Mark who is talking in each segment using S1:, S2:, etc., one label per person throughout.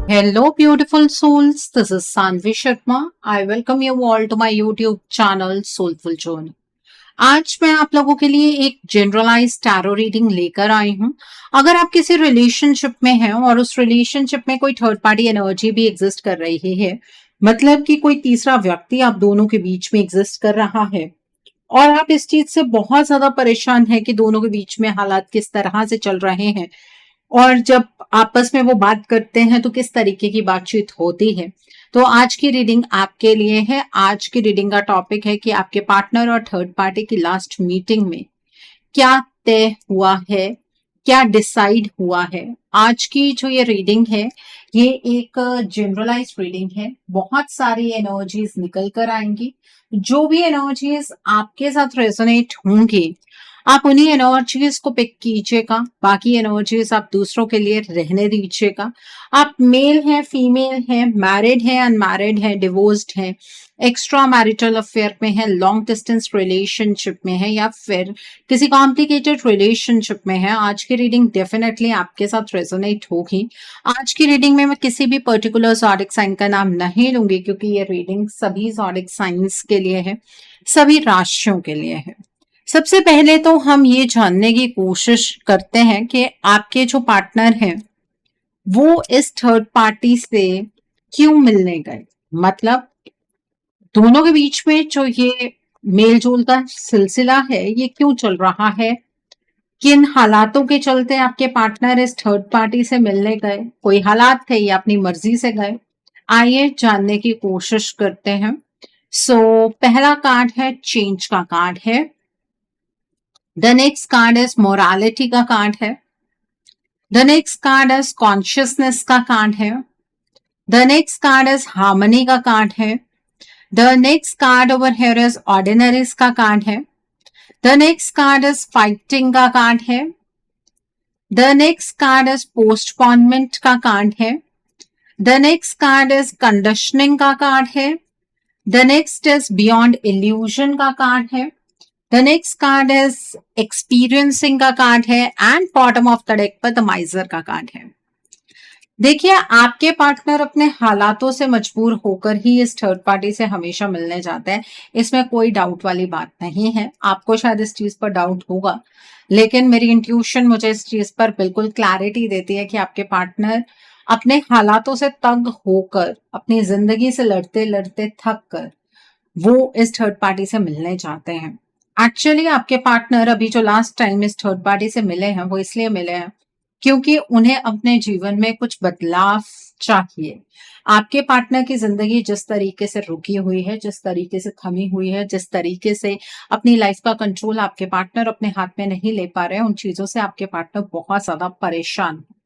S1: Hello, beautiful souls. This is Sanvi Sharma. I welcome you all to my YouTube channel Soulful Journey. आज मैं आप लोगों के लिए एक जनरलाइज टैरो रीडिंग लेकर आई हूं। अगर आप किसी रिलेशनशिप में हैं और उस रिलेशनशिप में कोई थर्ड पार्टी एनर्जी भी एग्जिस्ट कर रही है, मतलब कि कोई तीसरा व्यक्ति आप दोनों के बीच में एग्जिस्ट कर रहा है और आप इस चीज से बहुत ज्यादा परेशान है कि दोनों के बीच में हालात किस तरह से चल रहे हैं और जब आपस में वो बात करते हैं तो किस तरीके की बातचीत होती है। तो आज की रीडिंग आपके लिए है। आज की रीडिंग का टॉपिक है कि आपके पार्टनर और थर्ड पार्टी की लास्ट मीटिंग में क्या तय हुआ है, क्या डिसाइड हुआ है। आज की जो ये रीडिंग है ये एक जनरलाइज रीडिंग है। बहुत सारी एनर्जीज निकल कर आएंगी। जो भी एनर्जीज आपके साथ रेजोनेट होंगी आप उन्हीं एनर्जीज को पिक कीजिएगा, बाकी एनर्जीज आप दूसरों के लिए रहने दीजिएगा। आप मेल हैं, फीमेल हैं, मैरिड हैं, अनमैरिड हैं, डिवोर्स्ड हैं, एक्स्ट्रा मैरिटल अफेयर में है, लॉन्ग डिस्टेंस रिलेशनशिप में है या फिर किसी कॉम्प्लिकेटेड रिलेशनशिप में है, आज की रीडिंग डेफिनेटली आपके साथ रेजोनेट होगी। आज की रीडिंग में मैं किसी भी पर्टिकुलर ज़ोडिक साइन का नाम नहीं लूंगी क्योंकि ये रीडिंग सभी ज़ोडिक साइंस के लिए है, सभी राशियों के लिए है। सबसे पहले तो हम ये जानने की कोशिश करते हैं कि आपके जो पार्टनर हैं वो इस थर्ड पार्टी से क्यों मिलने गए। मतलब दोनों के बीच में जो ये मेल जोल का सिलसिला है ये क्यों चल रहा है, किन हालातों के चलते आपके पार्टनर इस थर्ड पार्टी से मिलने गए, कोई हालात थे या अपनी मर्जी से गए, आइए जानने की कोशिश करते हैं। पहला कार्ड है चेंज का कार्ड है। The next card is morality का कार्ड है। The next card is consciousness का कार्ड है। The next card is harmony का कार्ड है। The next card over here is ordinaries का कार्ड है। The next card is fighting का card है। The next card is postponement का card है। The next card is conditioning का card है। The next is beyond illusion का card है। The next card is experiencing का कार्ड है and bottom of the deck पर द माइजर का कार्ड है। देखिए, आपके पार्टनर अपने हालातों से मजबूर होकर ही इस थर्ड पार्टी से हमेशा मिलने जाते हैं, इसमें कोई डाउट वाली बात नहीं है। आपको शायद इस चीज पर डाउट होगा, लेकिन मेरी इंट्यूशन मुझे इस चीज पर बिल्कुल क्लैरिटी देती है कि आपके पार्टनर अपने हालातों से तंग होकर, अपनी जिंदगी से लड़ते लड़ते थक कर वो इस थर्ड पार्टी से मिलने जाते हैं। एक्चुअली आपके पार्टनर अभी जो लास्ट टाइम इस थर्ड पार्टी से मिले हैं वो इसलिए मिले हैं क्योंकि उन्हें अपने जीवन में कुछ बदलाव चाहिए। आपके पार्टनर की जिंदगी जिस तरीके से रुकी हुई है, जिस तरीके से थमी हुई है, जिस तरीके से अपनी लाइफ का कंट्रोल आपके पार्टनर अपने हाथ में नहीं ले पा रहे हैं, उन चीजों से आपके पार्टनर बहुत ज्यादा परेशान है।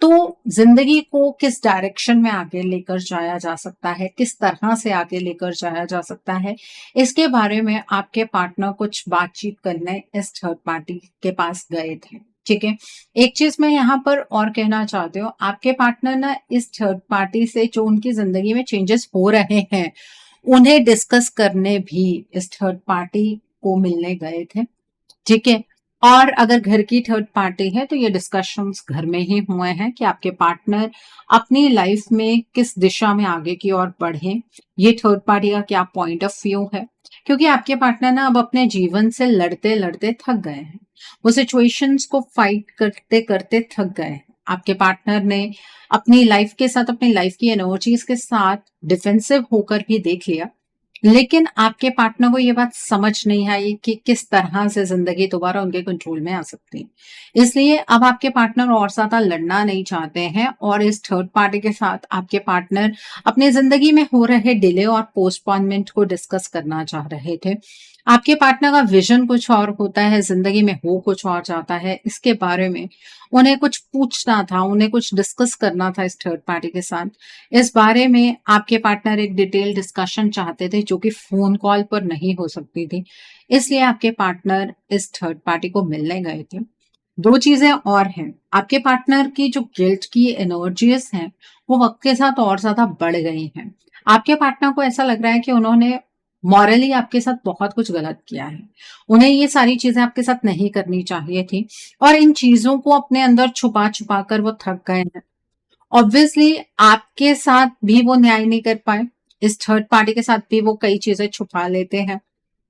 S1: तो जिंदगी को किस डायरेक्शन में आगे लेकर जाया जा सकता है, किस तरह से आगे लेकर जाया जा सकता है, इसके बारे में आपके पार्टनर कुछ बातचीत करने इस थर्ड पार्टी के पास गए थे। ठीक है, एक चीज मैं यहाँ पर और कहना चाहती हूँ, आपके पार्टनर ना इस थर्ड पार्टी से जो उनकी जिंदगी में चेंजेस हो रहे हैं उन्हें डिस्कस करने भी इस थर्ड पार्टी को मिलने गए थे। ठीक है, और अगर घर की थर्ड पार्टी है तो ये डिस्कशंस घर में ही हुए हैं कि आपके पार्टनर अपनी लाइफ में किस दिशा में आगे की ओर बढ़े, ये थर्ड पार्टी का क्या पॉइंट ऑफ व्यू है। क्योंकि आपके पार्टनर ना अब अपने जीवन से लड़ते लड़ते थक गए हैं, वो सिचुएशंस को फाइट करते करते थक गए हैं। आपके पार्टनर ने अपनी लाइफ के साथ, अपनी लाइफ की एनर्जीज के साथ डिफेंसिव होकर भी देख लिया, लेकिन आपके पार्टनर को ये बात समझ नहीं आई कि किस तरह से जिंदगी दोबारा उनके कंट्रोल में आ सकती है। इसलिए अब आपके पार्टनर और ज्यादा लड़ना नहीं चाहते हैं और इस थर्ड पार्टी के साथ आपके पार्टनर अपनी जिंदगी में हो रहे डिले और पोस्टपोनमेंट को डिस्कस करना चाह रहे थे। आपके पार्टनर का विजन कुछ और होता है, जिंदगी में हो कुछ और जाता है। इसके बारे में उन्हें कुछ पूछना था, उन्हें कुछ डिस्कस करना था इस थर्ड पार्टी के साथ। इस बारे में आपके पार्टनर एक डिटेल डिस्कशन चाहते थे जो कि फोन कॉल पर नहीं हो सकती थी, इसलिए आपके पार्टनर इस थर्ड पार्टी को मिलने गए थे। दो चीजें और हैं, आपके पार्टनर की जो गिल्ट की एनर्जीज हैं वो वक्त के साथ और ज्यादा बढ़ गई हैं। आपके पार्टनर को ऐसा लग रहा है कि उन्होंने मॉरली आपके साथ बहुत कुछ गलत किया है, उन्हें ये सारी चीजें आपके साथ नहीं करनी चाहिए थी और इन चीजों को अपने अंदर छुपा छुपा कर वो थक गए हैं ऑब्वियसली आपके साथ भी वो न्याय नहीं कर पाए, इस थर्ड पार्टी के साथ भी वो कई चीजें छुपा लेते हैं,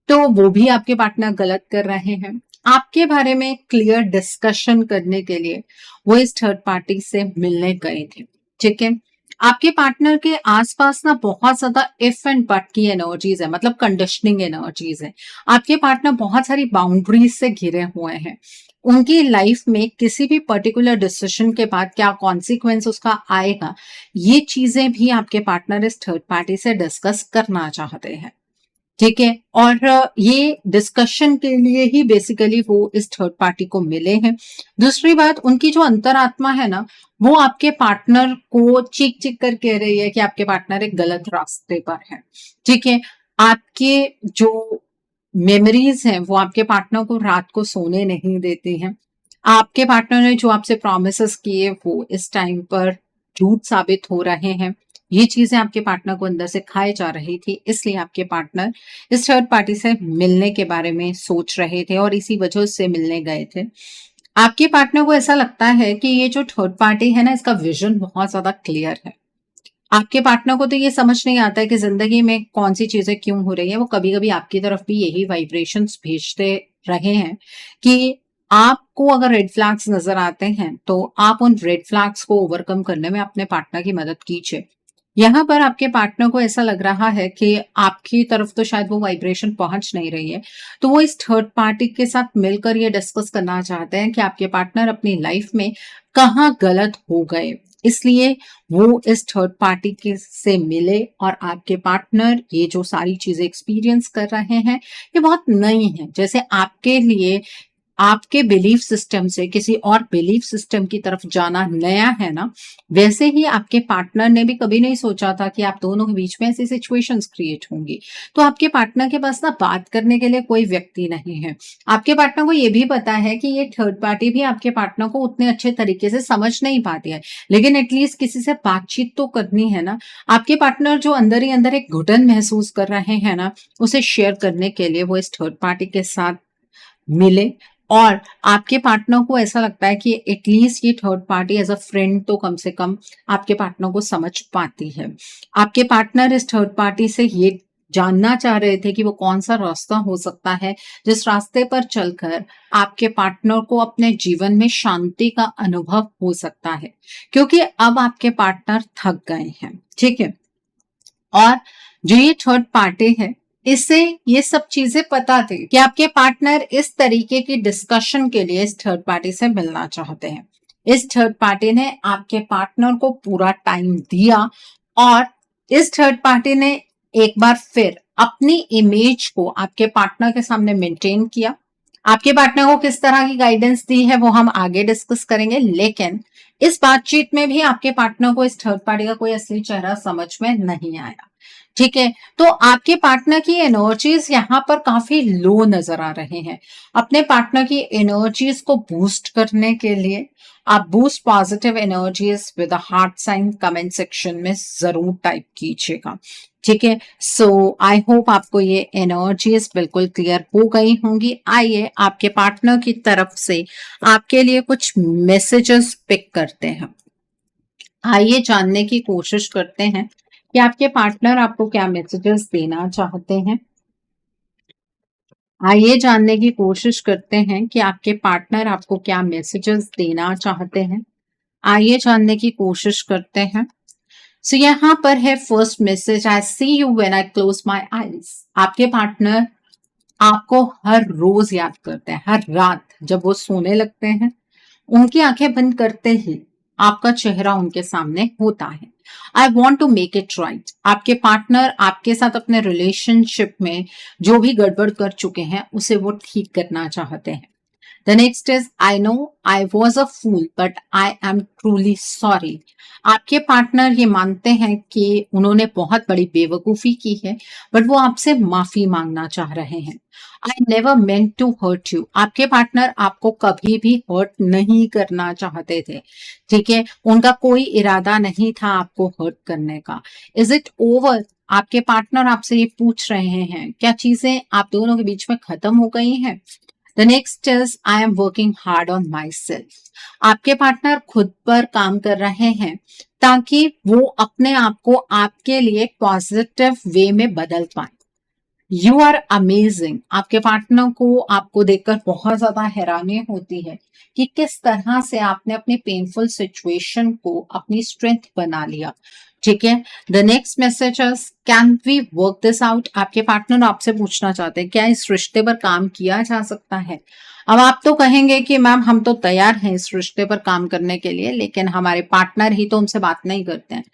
S1: तो वो भी आपके पार्टनर गलत कर रहे हैं। आपके बारे में क्लियर डिस्कशन करने के लिए वो इस थर्ड पार्टी से मिलने गए थे, ठीक है। आपके पार्टनर के आसपास ना बहुत ज्यादा इफ एंड बट की एनर्जीज है, मतलब कंडीशनिंग एनर्जीज है। आपके पार्टनर बहुत सारी बाउंड्रीज से घिरे हुए हैं। उनकी लाइफ में किसी भी पर्टिकुलर डिसीजन के बाद क्या कॉन्सिक्वेंस उसका आएगा, ये चीजें भी आपके पार्टनर इस थर्ड पार्टी से डिस्कस करना चाहते हैं, ठीक है। और ये डिस्कशन के लिए ही बेसिकली वो इस थर्ड पार्टी को मिले हैं। दूसरी बात, उनकी जो अंतरात्मा है ना, वो आपके पार्टनर को चीख चीख कर कह रही है कि आपके पार्टनर एक गलत रास्ते पर है, ठीक है। आपके जो मेमोरीज हैं वो आपके पार्टनर को रात को सोने नहीं देती हैं। आपके पार्टनर ने जो आपसे प्रॉमिसेस किए वो इस टाइम पर झूठ साबित हो रहे हैं। ये चीजें आपके पार्टनर को अंदर से खाए जा रही थी, इसलिए आपके पार्टनर इस थर्ड पार्टी से मिलने के बारे में सोच रहे थे और इसी वजह से मिलने गए थे। आपके पार्टनर को ऐसा लगता है कि ये जो थर्ड पार्टी है ना, इसका विजन बहुत ज्यादा क्लियर है। आपके पार्टनर को तो ये समझ नहीं आता है कि जिंदगी में कौन सी चीजें क्यों हो रही है। वो कभी कभी आपकी तरफ भी यही वाइब्रेशंस भेजते रहे हैं कि आपको अगर रेड फ्लैग्स नजर आते हैं तो आप उन रेड फ्लैग्स को ओवरकम करने में अपने पार्टनर की मदद कीजिए। यहाँ पर आपके पार्टनर को ऐसा लग रहा है कि आपकी तरफ तो शायद वो वाइब्रेशन पहुंच नहीं रही है, तो वो इस थर्ड पार्टी के साथ मिलकर ये डिस्कस करना चाहते हैं कि आपके पार्टनर अपनी लाइफ में कहाँ गलत हो गए। इसलिए वो इस थर्ड पार्टी के से मिले और आपके पार्टनर ये जो सारी चीजें एक्सपीरियंस कर रहे हैं ये बहुत नई है। जैसे आपके लिए आपके बिलीफ सिस्टम से किसी और बिलीफ सिस्टम की तरफ जाना नया है ना, वैसे ही आपके पार्टनर ने भी कभी नहीं सोचा था कि आप दोनों के बीच में ऐसी सिचुएशंस क्रिएट होंगी। तो आपके पार्टनर के पास ना बात करने के लिए कोई व्यक्ति नहीं है। आपके पार्टनर को ये भी पता है कि ये थर्ड पार्टी भी आपके पार्टनर को उतने अच्छे तरीके से समझ नहीं पाती है, लेकिन एटलीस्ट किसी से बातचीत तो करनी है ना। आपके पार्टनर जो अंदर ही अंदर एक घुटन महसूस कर रहे हैं ना, उसे शेयर करने के लिए वो इस थर्ड पार्टी के साथ मिले। और आपके पार्टनर को ऐसा लगता है कि एटलीस्ट ये third party as a friend तो कम से कम आपके पार्टनर को समझ पाती है। आपके पार्टनर इस थर्ड पार्टी से ये जानना चाह रहे थे कि वो कौन सा रास्ता हो सकता है जिस रास्ते पर चलकर आपके पार्टनर को अपने जीवन में शांति का अनुभव हो सकता है, क्योंकि अब आपके पार्टनर थक गए हैं, ठीक है। और जो ये थर्ड पार्टी है, इससे ये सब चीजें पता थी कि आपके पार्टनर इस तरीके की डिस्कशन के लिए इस थर्ड पार्टी से मिलना चाहते हैं। इस थर्ड पार्टी ने आपके पार्टनर को पूरा टाइम दिया और इस थर्ड पार्टी ने एक बार फिर अपनी इमेज को आपके पार्टनर के सामने मेंटेन किया। आपके पार्टनर को किस तरह की गाइडेंस दी है वो हम आगे डिस्कस करेंगे, लेकिन इस बातचीत में भी आपके पार्टनर को इस थर्ड पार्टी का कोई असली चेहरा समझ में नहीं आया, ठीक है। तो आपके पार्टनर की एनर्जीज यहाँ पर काफी लो नजर आ रहे हैं। अपने पार्टनर की एनर्जीज को बूस्ट करने के लिए आप boost positive energies with a heart sign comment section में जरूर टाइप कीजिएगा, ठीक है। सो आई होप आपको ये एनर्जीज बिल्कुल क्लियर हो गई होंगी। आइए आपके पार्टनर की तरफ से आपके लिए कुछ मैसेजेस पिक करते हैं। आइए जानने की कोशिश करते हैं कि आपके पार्टनर आपको क्या मैसेजेस देना चाहते हैं। आइए जानने की कोशिश करते हैं कि आपके पार्टनर आपको क्या मैसेजेस देना चाहते हैं। आइए जानने की कोशिश करते हैं। सो यहाँ पर है first message, I see you when I close my eyes. आपके पार्टनर आपको हर रोज याद करते हैं, हर रात जब वो सोने लगते हैं उनकी आंखें बंद करते ही आपका चेहरा उनके सामने होता है। I want to make it right. आपके पार्टनर आपके साथ अपने रिलेशनशिप में जो भी गड़बड़ कर चुके हैं उसे वो ठीक करना चाहते हैं। The next is, I know I was a fool but I am truly sorry. आपके पार्टनर ये मानते हैं कि उन्होंने बहुत बड़ी बेवकूफी की है, बट वो आपसे माफी मांगना चाह रहे हैं। I never meant to hurt you. आपके पार्टनर आपको कभी भी हर्ट नहीं करना चाहते थे, ठीक है। उनका कोई इरादा नहीं था आपको हर्ट करने का। Is it over? आपके पार्टनर आपसे ये पूछ रहे हैं क्या चीजें आप दोनों के बीच में खत्म हो गई हैं। The next is, I am working hard on my self. आपके पार्टनर खुद पर काम कर रहे हैं ताकि वो अपने आप को आपके लिए पॉजिटिव वे में बदल पाए। You are amazing. आपके पार्टनर को आपको देखकर बहुत ज्यादा हैरानी होती है कि किस तरह से आपने अपने पेनफुल सिचुएशन को अपनी स्ट्रेंथ बना लिया। ठीक है, the next message is can we work this out. आपके पार्टनर आपसे पूछना चाहते हैं क्या इस रिश्ते पर काम किया जा सकता है। अब आप तो कहेंगे कि मैम हम तो तैयार हैं इस रिश्ते पर काम करने के लिए, लेकिन हमारे पार्टनर ही तो हमसे बात नहीं करते हैं।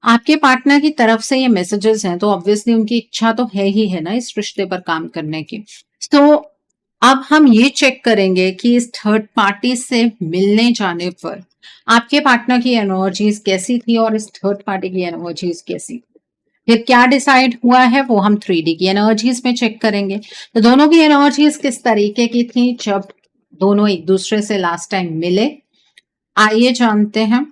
S1: आपके पार्टनर की तरफ से ये मैसेजेस हैं तो ऑब्वियसली उनकी इच्छा तो है ही है ना इस रिश्ते पर काम करने की। तो अब हम ये चेक करेंगे कि इस थर्ड पार्टी से मिलने जाने पर आपके पार्टनर की एनर्जीज कैसी थी और इस थर्ड पार्टी की एनर्जीज कैसी थी। फिर क्या डिसाइड हुआ है वो हम 3D की एनर्जीज में चेक करेंगे। तो दोनों की एनर्जीज किस तरीके की थी जब दोनों एक दूसरे से लास्ट टाइम मिले, आइए जानते हैं।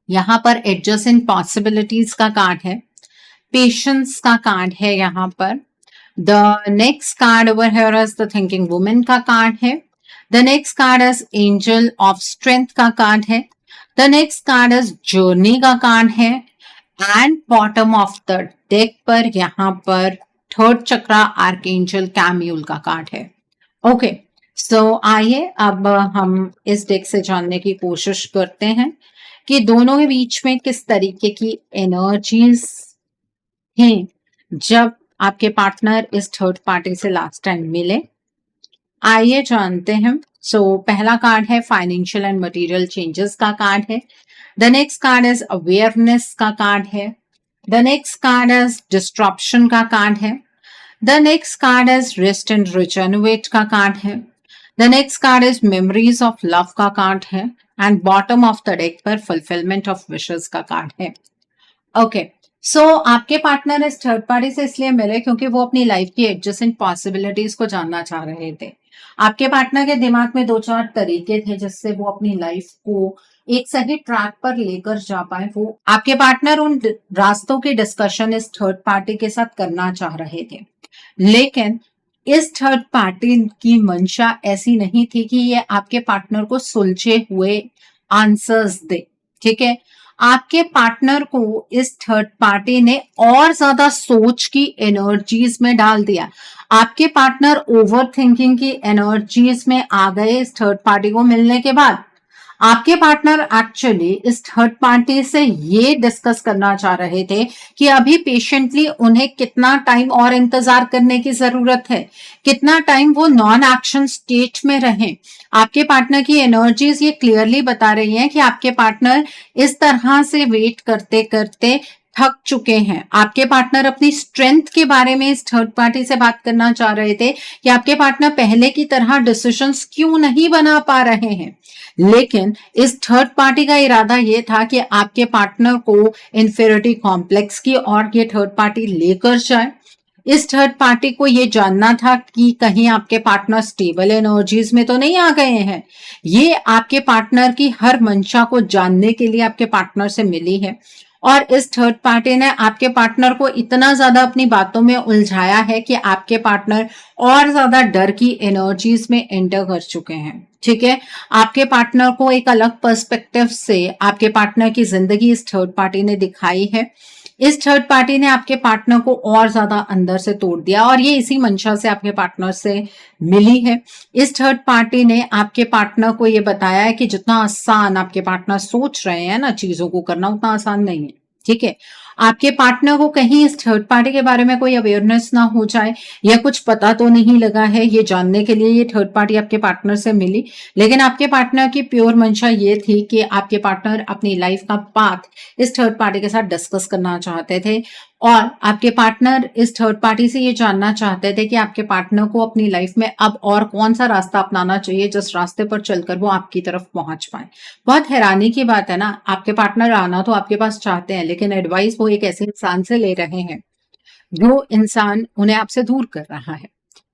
S1: यहाँ पर एडजस्टिंग पॉसिबिलिटीज का कार्ड है, पेशेंस का कार्ड है यहाँ पर। The next card over here is the thinking women का कार्ड है। The next card is angel of strength का कार्ड है। The next card is journey का कार्ड है। And bottom of the deck पर यहाँ पर थर्ड चक्रा आर्कएंजल कैम्यूल का कार्ड है। ओके, सो आइए अब हम इस डेक से जानने की कोशिश करते हैं कि दोनों के बीच में किस तरीके की एनर्जीज हैं जब आपके पार्टनर इस थर्ड पार्टी से लास्ट टाइम मिले। आइए जानते हैं। सो पहला कार्ड है फाइनेंशियल एंड मटेरियल चेंजेस का कार्ड है। The next card is awareness का कार्ड है। The next card is disruption का कार्ड है। The next card is rest and regenerate का कार्ड है। The next card is memories of love का card है। And bottom of the deck पर fulfilment of wishes का card है। Okay, सो आपके पार्टनर इस थर्ड पार्टी से इसलिए मिले क्योंकि वो अपनी लाइफ की एडजस्टिंग पॉसिबिलिटीज को जानना चाह रहे थे। आपके पार्टनर के दिमाग में 2-4 तरीके थे जिससे वो अपनी लाइफ को एक सही ट्रैक पर लेकर जा पाए। वो आपके पार्टनर उन रास्तों की डिस्कशन इस थर्ड पार्टी के साथ करना चाह रहे थे, लेकिन इस थर्ड पार्टी की मंशा ऐसी नहीं थी कि ये आपके पार्टनर को सुलझे हुए आंसर्स दे। ठीक है, आपके पार्टनर को इस थर्ड पार्टी ने और ज्यादा सोच की एनर्जीज में डाल दिया। आपके पार्टनर ओवर थिंकिंग की एनर्जीज में आ गए इस थर्ड पार्टी को मिलने के बाद। आपके पार्टनर एक्चुअली इस थर्ड पार्टी से ये डिस्कस करना चाह रहे थे कि अभी पेशेंटली उन्हें कितना टाइम और इंतजार करने की जरूरत है, कितना टाइम वो नॉन एक्शन स्टेट में रहें। आपके पार्टनर की एनर्जीज ये क्लियरली बता रही हैं कि आपके पार्टनर इस तरह से वेट करते करते थक चुके हैं। आपके पार्टनर अपनी स्ट्रेंथ के बारे में इस थर्ड पार्टी से बात करना चाह रहे थे कि आपके पार्टनर पहले की तरह डिसीजंस क्यों नहीं बना पा रहे हैं। लेकिन इस थर्ड पार्टी का इरादा ये था कि आपके पार्टनर को इंफीरियरिटी कॉम्प्लेक्स की और ये थर्ड पार्टी लेकर जाए। इस थर्ड पार्टी को ये जानना था कि कहीं आपके पार्टनर स्टेबल एनर्जीज में तो नहीं आ गए हैं। ये आपके पार्टनर की हर मंशा को जानने के लिए आपके पार्टनर से मिली है और इस थर्ड पार्टी ने आपके पार्टनर को इतना ज्यादा अपनी बातों में उलझाया है कि आपके पार्टनर और ज्यादा डर की एनर्जीज में एंटर कर चुके हैं। ठीक है, आपके पार्टनर को एक अलग पर्सपेक्टिव से आपके पार्टनर की जिंदगी इस थर्ड पार्टी ने दिखाई है। इस थर्ड पार्टी ने आपके पार्टनर को और ज्यादा अंदर से तोड़ दिया और ये इसी मंशा से आपके पार्टनर से मिली है। इस थर्ड पार्टी ने आपके पार्टनर को ये बताया है कि जितना आसान आपके पार्टनर सोच रहे हैं ना चीजों को करना, उतना आसान नहीं है। ठीक है, आपके पार्टनर को कहीं इस थर्ड पार्टी के बारे में कोई अवेयरनेस ना हो जाए या कुछ पता तो नहीं लगा है, ये जानने के लिए ये थर्ड पार्टी आपके पार्टनर से मिली। लेकिन आपके पार्टनर की प्योर मंशा ये थी कि आपके पार्टनर अपनी लाइफ का पाथ इस थर्ड पार्टी के साथ डिस्कस करना चाहते थे और आपके पार्टनर इस थर्ड पार्टी से ये जानना चाहते थे कि आपके पार्टनर को अपनी लाइफ में अब और कौन सा रास्ता अपनाना चाहिए जिस रास्ते पर चलकर वो आपकी तरफ पहुंच पाए। बहुत हैरानी की बात है ना, आपके पार्टनर आना तो आपके पास चाहते हैं लेकिन एडवाइस वो एक ऐसे इंसान से ले रहे हैं जो इंसान उन्हें आपसे दूर कर रहा है।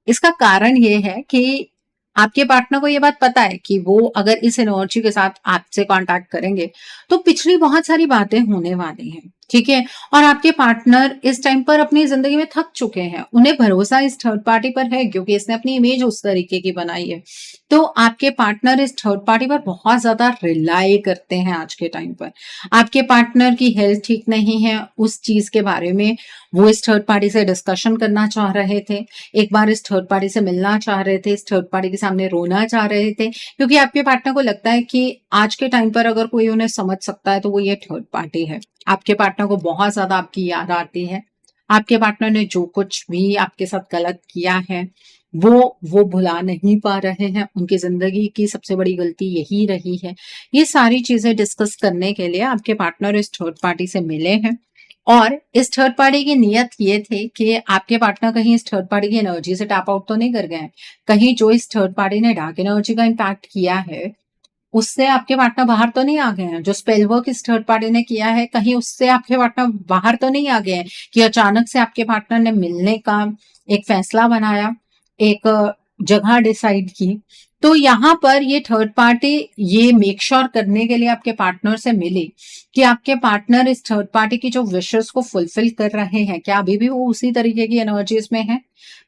S1: इसका कारण ये है कि आपके पार्टनर को ये बात पता है कि वो अगर इस एनर्जी के साथ आपसे कांटेक्ट करेंगे तो पिछली बहुत सारी बातें होने वाली हैं। ठीक है। और आपके पार्टनर इस टाइम पर अपनी जिंदगी में थक चुके हैं, उन्हें भरोसा इस थर्ड पार्टी पर है क्योंकि इसने अपनी इमेज उस तरीके की बनाई है। तो आपके पार्टनर इस थर्ड पार्टी पर बहुत ज्यादा रिलाई करते हैं आज के टाइम पर। आपके पार्टनर की हेल्थ ठीक नहीं है, उस चीज के बारे में वो इस थर्ड पार्टी से डिस्कशन करना चाह रहे थे, एक बार इस थर्ड पार्टी से मिलना चाह रहे थे, इस थर्ड पार्टी के सामने रोना चाह रहे थे, क्योंकि आपके पार्टनर को लगता है कि आज के टाइम पर अगर कोई उन्हें समझ सकता है तो वो ये थर्ड पार्टी है। आपके पार्टनर को बहुत ज्यादा आपकी याद आती है। आपके पार्टनर ने जो कुछ भी आपके साथ गलत किया है वो भुला नहीं पा रहे हैं, उनकी जिंदगी की सबसे बड़ी गलती यही रही है। ये सारी चीजें डिस्कस करने के लिए आपके पार्टनर इस थर्ड पार्टी से मिले हैं। और इस थर्ड पार्टी की नियत ये थे कि आपके पार्टनर कहीं इस थर्ड पार्टी की एनर्जी से टैप आउट तो नहीं कर गए हैं, कहीं जो इस थर्ड पार्टी ने डार्क एनर्जी का इम्पैक्ट किया है उससे आपके पार्टनर बाहर तो नहीं आ गए हैं। जो स्पेल वर्क इस थर्ड पार्टी ने किया है कहीं उससे आपके पार्टनर बाहर तो नहीं आ गए हैं कि अचानक से आपके पार्टनर ने मिलने का एक फैसला बनाया, एक जगह डिसाइड की। तो यहाँ पर ये थर्ड पार्टी ये मेक श्योर करने के लिए आपके पार्टनर से मिली कि आपके पार्टनर इस थर्ड पार्टी की जो विशेस को फुलफिल कर रहे हैं, क्या अभी भी वो उसी तरीके की एनर्जीज में है,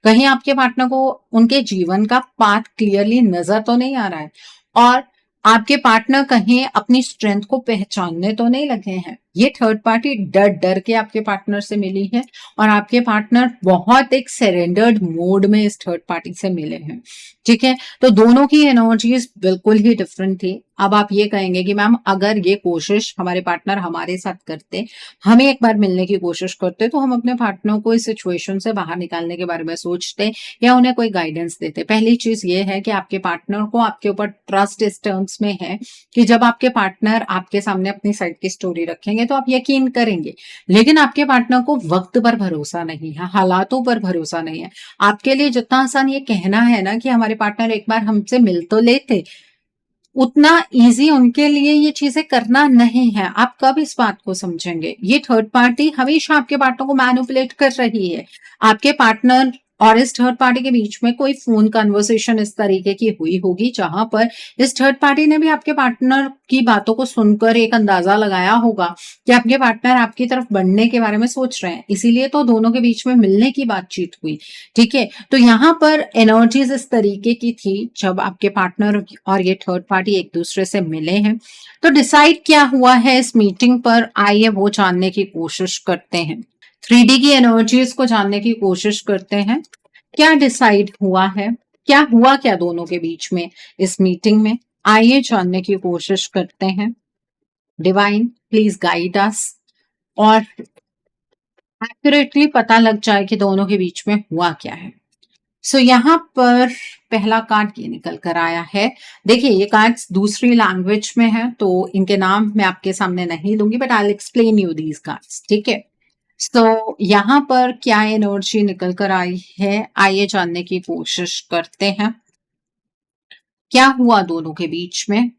S1: कहीं आपके पार्टनर को उनके जीवन का पाथ क्लियरली नजर तो नहीं आ रहा है, और आपके पार्टनर कहीं अपनी स्ट्रेंथ को पहचानने तो नहीं लगे हैं। ये थर्ड पार्टी डर डर के आपके पार्टनर से मिली है और आपके पार्टनर बहुत एक सरेंडर्ड मोड में इस थर्ड पार्टी से मिले हैं। ठीक है, तो दोनों की एनर्जीज बिल्कुल ही डिफरेंट थी। अब आप ये कहेंगे कि मैम अगर ये कोशिश हमारे पार्टनर हमारे साथ करते, हमें एक बार मिलने की कोशिश करते, तो हम अपने पार्टनर को इस सिचुएशन से बाहर निकालने के बारे में सोचते या उन्हें कोई गाइडेंस देते। पहली चीज ये है कि आपके पार्टनर को आपके ऊपर ट्रस्ट इस टर्म्स में है कि जब आपके पार्टनर आपके सामने अपनी साइड की स्टोरी रखेंगे तो आप यकीन करेंगे, लेकिन आपके पार्टनर को वक्त पर भरोसा नहीं है, हालातों पर भरोसा नहीं है। आपके लिए जितना आसान ये कहना है ना कि हमारे पार्टनर एक बार हमसे मिल तो लेते, उतना इजी उनके लिए ये चीजें करना नहीं है। आप कब इस बात को समझेंगे? ये थर्ड पार्टी हमेशा आपके पार्टनर को मैनिपुलेट कर रही है। आपके पार्टनर और इस थर्ड पार्टी के बीच में कोई फोन कन्वर्सेशन इस तरीके की हुई होगी जहां पर इस थर्ड पार्टी ने भी आपके पार्टनर की बातों को सुनकर एक अंदाजा लगाया होगा कि आपके पार्टनर आपकी तरफ बढ़ने के बारे में सोच रहे हैं, इसीलिए तो दोनों के बीच में मिलने की बातचीत हुई। ठीक है, तो यहाँ पर एनर्जीज इस तरीके की थी जब आपके पार्टनर और ये थर्ड पार्टी एक दूसरे से मिले हैं। तो डिसाइड क्या हुआ है इस मीटिंग पर, आइए वो जानने की कोशिश करते हैं। 3D की एनर्जीज को जानने की कोशिश करते हैं। क्या डिसाइड हुआ है, क्या हुआ क्या दोनों के बीच में इस मीटिंग में, आइए जानने की कोशिश करते हैं। डिवाइन प्लीज गाइड अस और एक्यूरेटली पता लग जाए कि दोनों के बीच में हुआ क्या है। सो यहाँ पर पहला कार्ड ये निकल कर आया है। देखिए ये कार्ड्स दूसरी लैंग्वेज में है तो इनके नाम मैं आपके सामने नहीं दूंगी, but I will explain you these cards. ठीक है, तो यहाँ पर क्या एनर्जी निकल कर आई है, आइए जानने की कोशिश करते हैं। क्या हुआ दोनों के बीच में,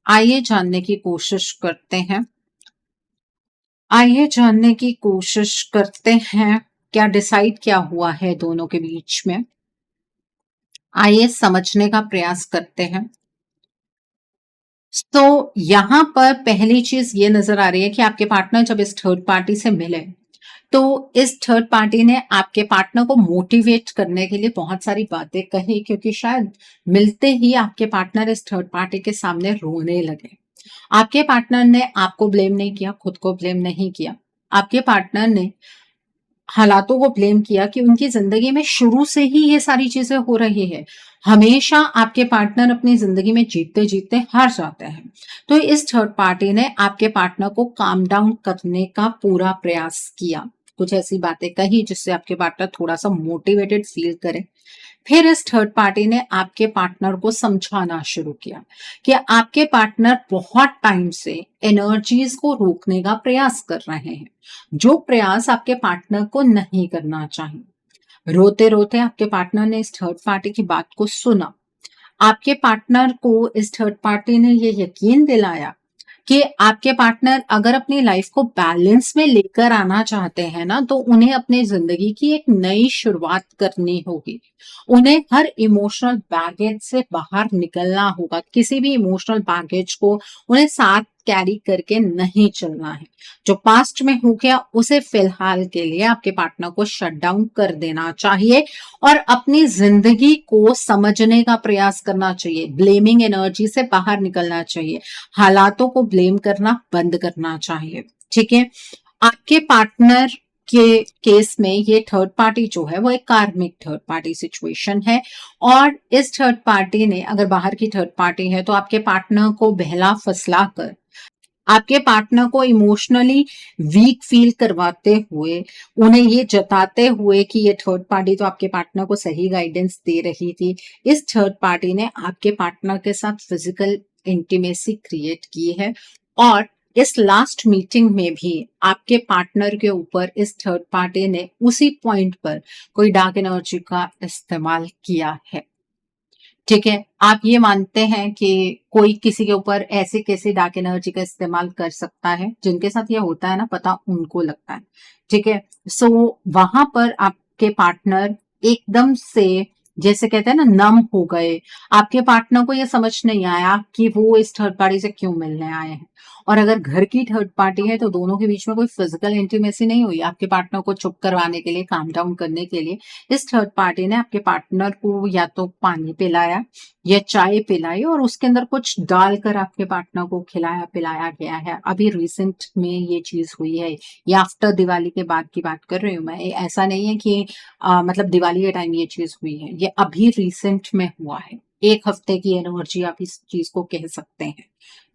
S1: आइए जानने की कोशिश करते हैं। आइए जानने की कोशिश करते हैं क्या डिसाइड क्या हुआ है दोनों के बीच में। आइए समझने का प्रयास करते हैं। तो यहाँ पर पहली चीज ये नजर आ रही है कि आपके पार्टनर जब इस थर्ड पार्टी से मिले तो इस थर्ड पार्टी ने आपके पार्टनर को मोटिवेट करने के लिए बहुत सारी बातें कही, क्योंकि शायद मिलते ही आपके पार्टनर इस थर्ड पार्टी के सामने रोने लगे। आपके पार्टनर ने आपको ब्लेम नहीं किया, खुद को ब्लेम नहीं किया। आपके पार्टनर ने हालातों को ब्लेम किया कि उनकी जिंदगी में शुरू से ही ये सारी चीजें हो रही है। हमेशा आपके पार्टनर अपनी जिंदगी में जीतते जीतते हार जाते हैं। तो इस थर्ड पार्टी ने आपके पार्टनर को काम डाउन करने का पूरा प्रयास किया, कुछ ऐसी बातें कही जिससे आपके पार्टनर थोड़ा सा मोटिवेटेड फील करे। फिर इस थर्ड पार्टी ने आपके पार्टनर को समझाना शुरू किया कि आपके पार्टनर बहुत टाइम से एनर्जीज को रोकने का प्रयास कर रहे हैं, जो प्रयास आपके पार्टनर को नहीं करना चाहिए। रोते रोते आपके पार्टनर ने इस थर्ड पार्टी की बात को सुना। आपके पार्टनर को इस थर्ड पार्टी ने ये यकीन दिलाया कि आपके पार्टनर अगर अपनी लाइफ को बैलेंस में लेकर आना चाहते हैं ना, तो उन्हें अपनी जिंदगी की एक नई शुरुआत करनी होगी। उन्हें हर इमोशनल बैगेज से बाहर निकलना होगा। किसी भी इमोशनल बैगेज को उन्हें साथ कैरी करके नहीं चलना है। जो पास्ट में हो गया उसे फिलहाल के लिए आपके पार्टनर को शट डाउन कर देना चाहिए और अपनी जिंदगी को समझने का प्रयास करना चाहिए। ब्लेमिंग एनर्जी से बाहर निकलना चाहिए, हालातों को ब्लेम करना बंद करना चाहिए। ठीक है, आपके पार्टनर के केस में ये थर्ड पार्टी जो है वो एक कार्मिक थर्ड पार्टी सिचुएशन है और इस थर्ड पार्टी ने, अगर बाहर की थर्ड पार्टी है तो आपके पार्टनर को बहला फसला कर, आपके पार्टनर को इमोशनली वीक फील करवाते हुए, उन्हें ये जताते हुए कि ये थर्ड पार्टी तो आपके पार्टनर को सही गाइडेंस दे रही थी, इस थर्ड पार्टी ने आपके पार्टनर के साथ फिजिकल इंटीमेसी क्रिएट की है और इस लास्ट मीटिंग में भी आपके पार्टनर के ऊपर इस थर्ड पार्टी ने उसी पॉइंट पर कोई डार्क एनर्जी का इस्तेमाल किया है। ठीक है, आप ये मानते हैं कि कोई किसी के ऊपर ऐसे कैसे डार्क एनर्जी का इस्तेमाल कर सकता है, जिनके साथ ये होता है ना, पता उनको लगता है। ठीक है, सो वहां पर आपके पार्टनर एकदम से, जैसे कहते हैं ना, नम हो गए। आपके पार्टनर को ये समझ नहीं आया कि वो इस थर्ड पार्टी से क्यों मिलने आए हैं। और अगर घर की थर्ड पार्टी है तो दोनों के बीच में कोई फिजिकल इंटीमेसी नहीं हुई। आपके पार्टनर को चुप करवाने के लिए, काम डाउन करने के लिए इस थर्ड पार्टी ने आपके पार्टनर को या तो पानी पिलाया या चाय पिलाई और उसके अंदर कुछ डालकर आपके पार्टनर को खिलाया पिलाया गया है। अभी रिसेंट में ये चीज हुई है, या आफ्टर दिवाली के बाद की बात कर रही हूँ मैं। ऐसा नहीं है कि मतलब दिवाली के टाइम ये चीज हुई है, ये अभी रिसेंट में हुआ है। एक हफ्ते की एनर्जी आप इस चीज को कह सकते हैं।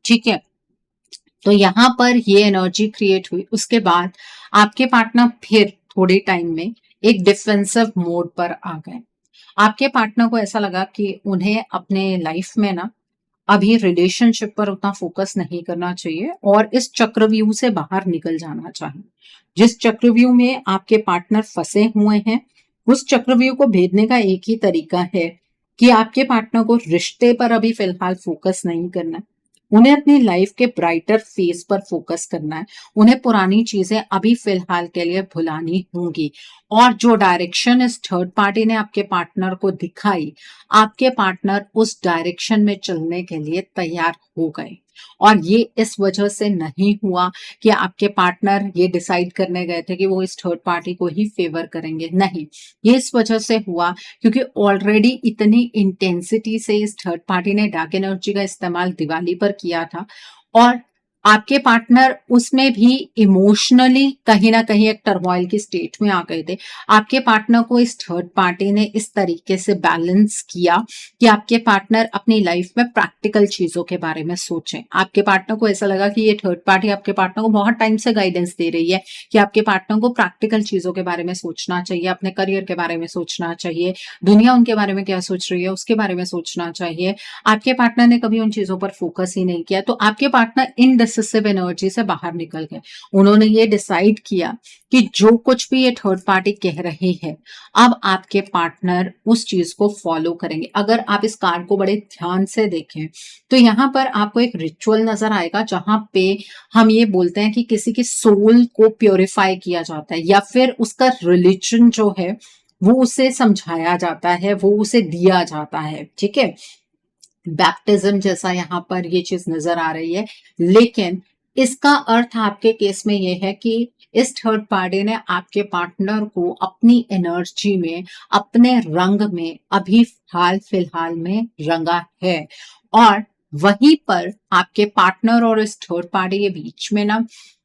S1: ठीक है, तो यहाँ पर ये एनर्जी क्रिएट हुई। उसके बाद आपके पार्टनर फिर थोड़े टाइम में एक डिफेंसिव मोड पर आ गए। आपके पार्टनर को ऐसा लगा कि उन्हें अपने लाइफ में ना अभी रिलेशनशिप पर उतना फोकस नहीं करना चाहिए और इस चक्रव्यूह से बाहर निकल जाना चाहिए। जिस चक्रव्यूह में आपके पार्टनर फंसे हुए हैं, उस चक्रव्यूह को भेदने का एक ही तरीका है कि आपके पार्टनर को रिश्ते पर अभी फिलहाल फोकस नहीं करना है। उन्हें अपनी लाइफ के ब्राइटर फेस पर फोकस करना है। उन्हें पुरानी चीजें अभी फिलहाल के लिए भुलानी होंगी और जो डायरेक्शन इस थर्ड पार्टी ने आपके पार्टनर को दिखाई, आपके पार्टनर उस डायरेक्शन में चलने के लिए तैयार हो गए। और ये इस वजह से नहीं हुआ कि आपके पार्टनर ये डिसाइड करने गए थे कि वो इस थर्ड पार्टी को ही फेवर करेंगे, नहीं। ये इस वजह से हुआ क्योंकि ऑलरेडी इतनी इंटेंसिटी से इस थर्ड पार्टी ने डार्क एनर्जी का इस्तेमाल दिवाली पर किया था और आपके पार्टनर उसमें भी इमोशनली कहीं ना कहीं एक टर्मोइल की स्टेट में आ गए थे। आपके पार्टनर को इस थर्ड पार्टी ने इस तरीके से बैलेंस किया कि आपके पार्टनर अपनी लाइफ में प्रैक्टिकल चीजों के बारे में सोचें। आपके पार्टनर को ऐसा लगा कि ये थर्ड पार्टी आपके पार्टनर को बहुत टाइम से गाइडेंस दे रही है कि आपके पार्टनर को प्रैक्टिकल चीजों के बारे में सोचना चाहिए, अपने करियर के बारे में सोचना चाहिए, दुनिया उनके बारे में क्या सोच रही है उसके बारे में सोचना चाहिए। आपके पार्टनर ने कभी उन चीजों पर फोकस ही नहीं किया, तो आपके पार्टनर इनडिसिसिव एनर्जी से बाहर निकल गए। उन्होंने ये डिसाइड किया कि जो कुछ भी ये थर्ड पार्टी कह रही है, अब आपके पार्टनर उस चीज को फॉलो करेंगे। अगर आप इस कार्ड को बड़े ध्यान से देखें तो यहाँ पर आपको एक रिचुअल नजर आएगा जहां पे हम ये बोलते हैं कि किसी की सोल को प्योरीफाई किया जाता है या फिर उसका रिलीजन जो है वो उसे समझाया जाता है, वो उसे दिया जाता है। ठीक है, बैप्टिज्म जैसा यहाँ पर ये चीज नजर आ रही है, लेकिन इसका अर्थ आपके केस में ये है कि इस थर्ड पार्टी ने आपके पार्टनर को अपनी एनर्जी में, अपने रंग में अभी हाल फिलहाल में रंगा है और वहीं पर आपके पार्टनर और इस थर्ड पार्टी के बीच में ना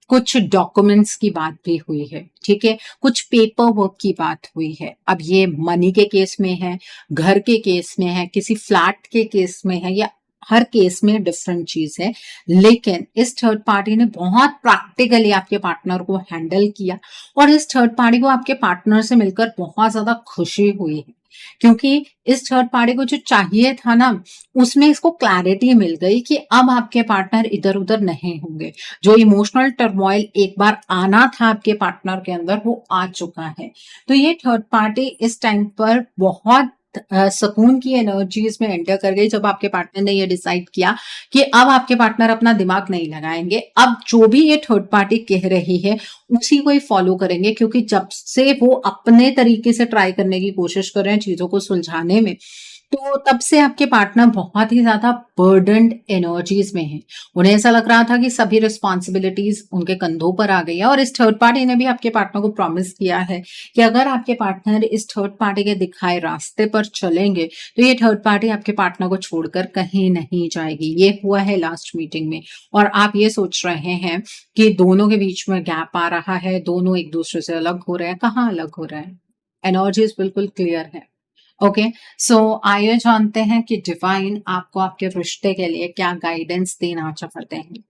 S1: कुछ डॉक्यूमेंट्स की बात भी हुई है। ठीक है, कुछ पेपर वर्क की बात हुई है। अब ये मनी के केस में है, घर के केस में है, किसी फ्लैट के केस में है, या हर केस में डिफरेंट चीज है। लेकिन इस थर्ड पार्टी ने बहुत प्रैक्टिकली आपके पार्टनर को हैंडल किया और इस थर्ड पार्टी को आपके पार्टनर से मिलकर बहुत ज्यादा खुशी हुई है क्योंकि इस थर्ड पार्टी को जो चाहिए था ना, उसमें इसको क्लैरिटी मिल गई कि अब आपके पार्टनर इधर उधर नहीं होंगे। जो इमोशनल टर्मोइल एक बार आना था आपके पार्टनर के अंदर, वो आ चुका है। तो ये थर्ड पार्टी इस टाइम पर बहुत सुकून की एनर्जीज में एंटर कर गई जब आपके पार्टनर ने ये डिसाइड किया कि अब आपके पार्टनर अपना दिमाग नहीं लगाएंगे, अब जो भी ये थर्ड पार्टी कह रही है उसी को ही फॉलो करेंगे। क्योंकि जब से वो अपने तरीके से ट्राई करने की कोशिश कर रहे हैं चीजों को सुलझाने में, तो तब से आपके पार्टनर बहुत ही ज़्यादा बर्डन्ड एनर्जीज़ में हैं। उन्हें ऐसा लग रहा था कि सभी रिस्पॉन्सिबिलिटीज़ उनके कंधों पर आ गई है और इस थर्ड पार्टी ने भी आपके पार्टनर को प्रॉमिस किया है कि अगर आपके पार्टनर इस थर्ड पार्टी के दिखाए रास्ते पर चलेंगे, तो ये थर्ड पार्टी आपके पार्टनर को छोड़कर कहीं नहीं जाएगी। ये हुआ है लास्ट मीटिंग में और आप ये सोच रहे हैं कि दोनों के बीच में गैप आ रहा है, दोनों एक-दूसरे से अलग हो रहे हैं। कहाँ अलग हो रहे हैं? एनर्जीज़ बिल्कुल क्लियर है। ओके, सो आइए जानते हैं कि डिवाइन आपको आपके रिश्ते के लिए क्या गाइडेंस देना चाहते हैं।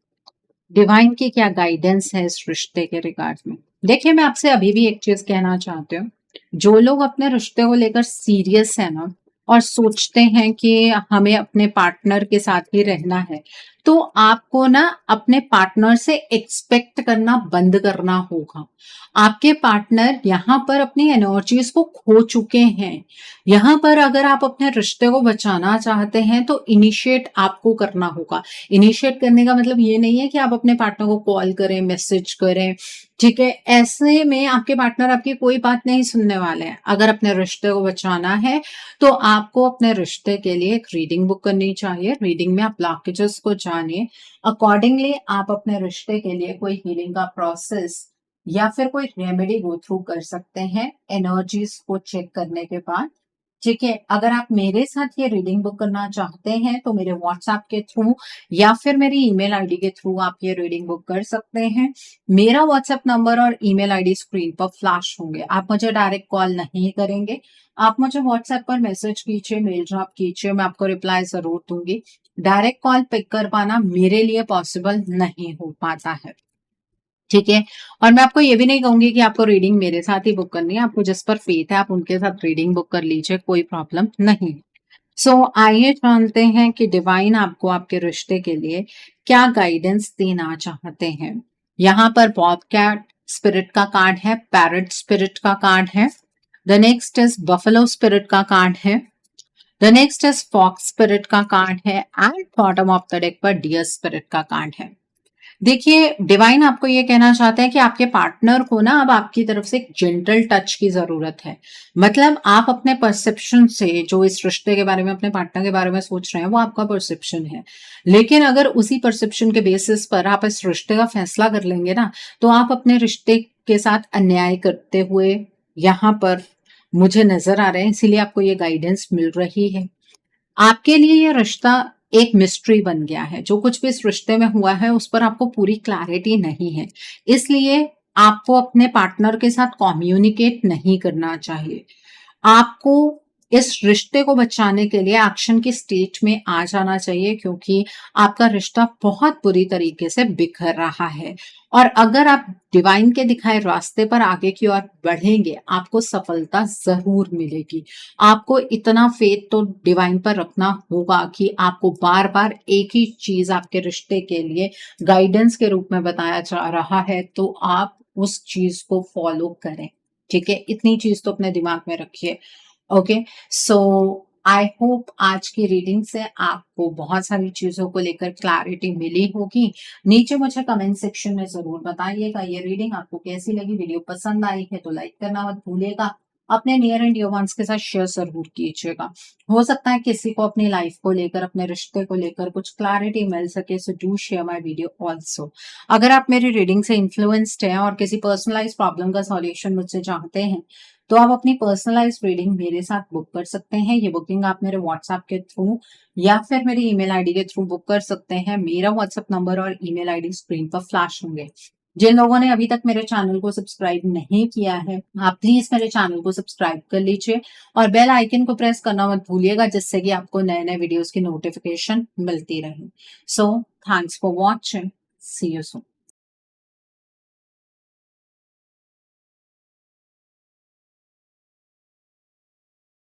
S1: डिवाइन की क्या गाइडेंस है इस रिश्ते के रिगार्ड में। देखिए, मैं आपसे अभी भी एक चीज कहना चाहती हूँ। जो लोग अपने रिश्ते को लेकर सीरियस है ना और सोचते हैं कि हमें अपने पार्टनर के साथ ही रहना है, तो आपको ना अपने पार्टनर से एक्सपेक्ट करना बंद करना होगा। आपके पार्टनर यहाँ पर अपनी एनर्जीज को खो चुके हैं। यहाँ पर अगर आप अपने रिश्ते को बचाना चाहते हैं तो इनिशिएट आपको करना होगा। इनिशिएट करने का मतलब ये नहीं है कि आप अपने पार्टनर को कॉल करें, मैसेज करें, ठीक है? ऐसे में आपके पार्टनर आपकी कोई बात नहीं सुनने वाले हैं। अगर अपने रिश्ते को बचाना है, तो आपको अपने रिश्ते के लिए एक रीडिंग बुक करनी चाहिए। रीडिंग में आप ब्लॉकेजेस को जानिए। अकॉर्डिंगली आप अपने रिश्ते के लिए कोई हीलिंग का प्रोसेस या फिर कोई रेमेडी गो थ्रू कर सकते हैं, एनर्जीज को चेक करने के बाद। ठीक है, अगर आप मेरे साथ ये रीडिंग बुक करना चाहते हैं तो मेरे व्हाट्सएप के थ्रू या फिर मेरी ईमेल आईडी के थ्रू आप ये रीडिंग बुक कर सकते हैं। मेरा व्हाट्सएप नंबर और ईमेल आईडी स्क्रीन पर फ्लैश होंगे। आप मुझे डायरेक्ट कॉल नहीं करेंगे, आप मुझे व्हाट्सएप पर मैसेज कीजिए, मेल ड्रॉप कीजिए, मैं आपको रिप्लाई जरूर दूंगी। डायरेक्ट कॉल पिक कर पाना मेरे लिए पॉसिबल नहीं हो पाता है। ठीक है, और मैं आपको ये भी नहीं कहूंगी कि आपको रीडिंग मेरे साथ ही बुक करनी है। आपको जिस पर फेथ है आप उनके साथ रीडिंग बुक कर लीजिए, कोई प्रॉब्लम नहीं। सो आइए जानते हैं कि डिवाइन आपको आपके रिश्ते के लिए क्या गाइडेंस देना चाहते हैं। यहाँ पर बॉबकैट स्पिरिट का कार्ड है, पैरट स्पिरिट का कार्ड है, the next is buffalo spirit का कार्ड है, the next is fox spirit का कार्ड है and bottom of the deck पर डियर स्पिरिट का कार्ड है। देखिए, डिवाइन आपको ये कहना चाहते हैं कि आपके पार्टनर को ना अब आपकी तरफ से एक जेंटल टच की जरूरत है। मतलब आप अपने परसेप्शन से जो इस रिश्ते के बारे में, अपने पार्टनर के बारे में सोच रहे हैं, वो आपका परसेप्शन है। लेकिन अगर उसी परसेप्शन के बेसिस पर आप इस रिश्ते का फैसला कर लेंगे ना, तो आप अपने रिश्ते के साथ अन्याय करते हुए यहाँ पर मुझे नजर आ रहे हैं। इसीलिए आपको ये गाइडेंस मिल रही है। आपके लिए ये रिश्ता एक मिस्ट्री बन गया है। जो कुछ भी इस रिश्ते में हुआ है उस पर आपको पूरी क्लैरिटी नहीं है। इसलिए आपको अपने पार्टनर के साथ कम्युनिकेट नहीं करना चाहिए। आपको इस रिश्ते को बचाने के लिए एक्शन की स्टेज में आ जाना चाहिए, क्योंकि आपका रिश्ता बहुत बुरी तरीके से बिखर रहा है। और अगर आप डिवाइन के दिखाए रास्ते पर आगे की ओर बढ़ेंगे, आपको सफलता जरूर मिलेगी। आपको इतना फेथ तो डिवाइन पर रखना होगा कि आपको बार बार एक ही चीज आपके रिश्ते के लिए गाइडेंस के रूप में बताया जा रहा है, तो आप उस चीज को फॉलो करें। ठीक है, इतनी चीज तो अपने दिमाग में रखिए। ओके, सो आई होप आज की रीडिंग से आपको बहुत सारी चीजों को लेकर क्लैरिटी मिली होगी। नीचे मुझे कमेंट सेक्शन में जरूर बताइएगा ये रीडिंग आपको कैसी लगी। वीडियो पसंद आई है तो लाइक करना मत भूलिएगा। अपने नियर एंड डियर वंस के साथ शेयर जरूर कीजिएगा। हो सकता है किसी को अपनी लाइफ को लेकर, अपने रिश्ते को लेकर कुछ क्लैरिटी मिल सके, so do share my video also. अगर आप मेरी रीडिंग से इन्फ्लुएंस्ड हैं और किसी पर्सनलाइज प्रॉब्लम का सॉल्यूशन मुझसे चाहते हैं, तो आप अपनी पर्सनलाइज रीडिंग मेरे साथ बुक कर सकते हैं। ये बुकिंग आप मेरे व्हाट्सएप के थ्रू या फिर मेरी ईमेल आईडी के थ्रू बुक कर सकते हैं। मेरा व्हाट्सएप नंबर और ईमेल आईडी स्क्रीन पर फ्लैश होंगे। जिन लोगों ने अभी तक मेरे चैनल को सब्सक्राइब नहीं किया है, आप प्लीज मेरे चैनल को सब्सक्राइब कर लीजिए और बेल आइकन को प्रेस करना मत भूलिएगा, जिससे कि आपको नए नए वीडियोस की नोटिफिकेशन मिलती रहे। So thanks for watching, see you soon.